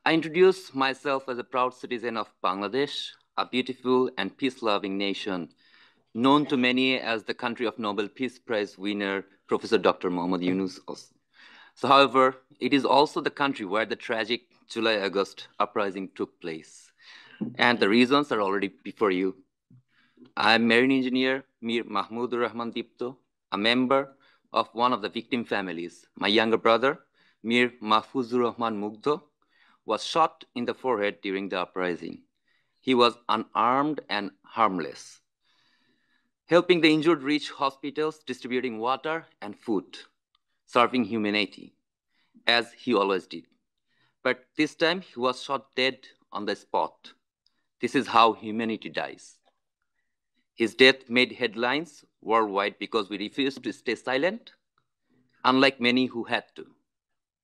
I introduce myself as a proud citizen of Bangladesh, a beautiful and peace-loving nation, known to many as the country of Nobel Peace Prize winner, Professor Dr. Muhammad Yunus. So, however, it is also the country where the tragic July-August uprising took place. And the reasons are already before you. I am marine engineer Mir Mahmudur Rahman Dipto, a member of one of the victim families. My younger brother, Mir Mahfuzur Rahman Mugdho, was shot in the forehead during the uprising. He was unarmed and harmless, helping the injured reach hospitals, distributing water and food, serving humanity, as he always did. But this time, he was shot dead on the spot. This is how humanity dies. His death made headlines worldwide because we refused to stay silent, unlike many who had to.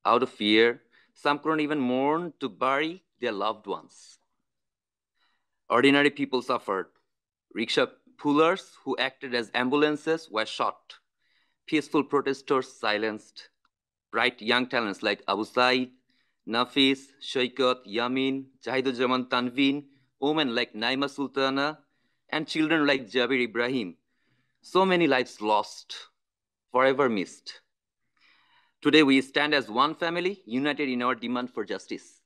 Out of fear, some couldn't even mourn to bury their loved ones. Ordinary people suffered. Rickshaw pullers who acted as ambulances were shot. Peaceful protesters silenced. Bright young talents like Abu Said, Nafis, Shaikat, Yamin, Jahiduzzaman Tanveen, women like Naima Sultana, and children like Jabir Ibrahim. So many lives lost, forever missed. Today we stand as one family, united in our demand for justice.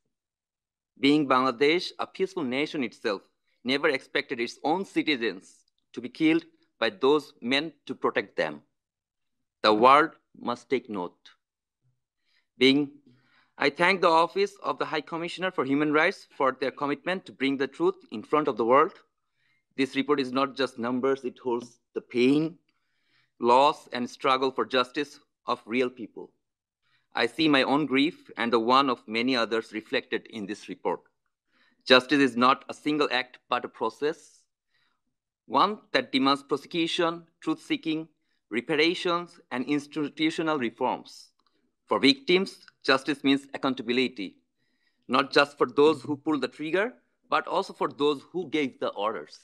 Being Bangladesh, a peaceful nation itself, never expected its own citizens to be killed by those meant to protect them. The world must take note. I thank the Office of the High Commissioner for Human Rights for their commitment to bring the truth in front of the world. This report is not just numbers, it holds the pain, loss, and struggle for justice of real people. I see my own grief and the one of many others reflected in this report. Justice is not a single act, but a process, one that demands prosecution, truth-seeking, reparations, and institutional reforms. For victims, justice means accountability, not just for those who pulled the trigger, but also for those who gave the orders.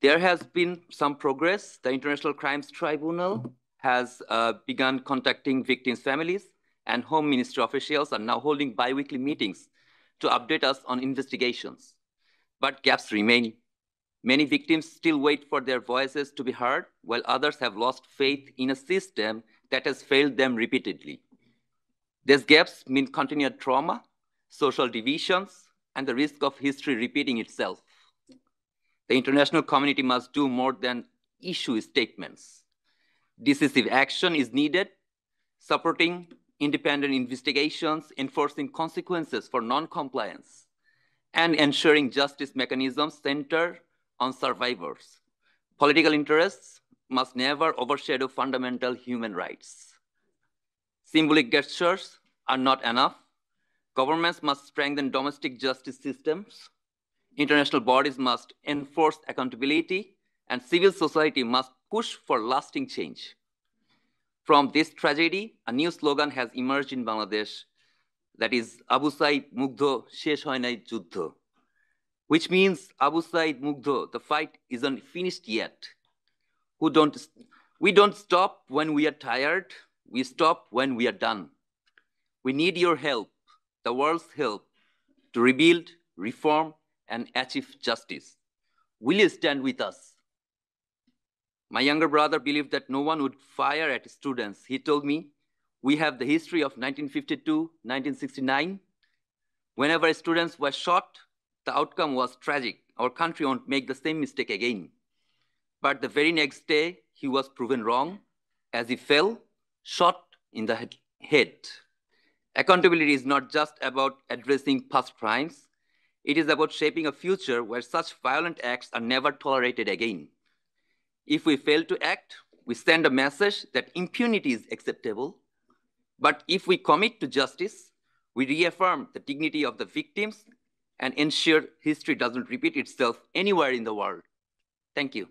There has been some progress. The International Crimes Tribunal has begun contacting victims' families, and Home Ministry officials are now holding bi-weekly meetings to update us on investigations. But gaps remain. Many victims still wait for their voices to be heard, while others have lost faith in a system that has failed them repeatedly. These gaps mean continued trauma, social divisions, and the risk of history repeating itself. The international community must do more than issue statements. Decisive action is needed, supporting independent investigations, enforcing consequences for non-compliance, and ensuring justice mechanisms center on survivors. Political interests must never overshadow fundamental human rights. Symbolic gestures are not enough. Governments must strengthen domestic justice systems. International bodies must enforce accountability, and civil society must push for lasting change. From this tragedy, a new slogan has emerged in Bangladesh, that is Abu Said Mugdho Shesh Hoy Nai Juddho, which means Abu Said Mugdho, the fight isn't finished yet. We don't stop when we are tired, we stop when we are done. We need your help, the world's help, to rebuild, reform, and achieve justice. Will you stand with us? My younger brother believed that no one would fire at students. He told me, we have the history of 1952, 1969. Whenever students were shot, the outcome was tragic. Our country won't make the same mistake again. But the very next day, he was proven wrong as he fell, shot in the head. Accountability is not just about addressing past crimes. It is about shaping a future where such violent acts are never tolerated again. If we fail to act, we send a message that impunity is acceptable. But if we commit to justice, we reaffirm the dignity of the victims and ensure history doesn't repeat itself anywhere in the world. Thank you.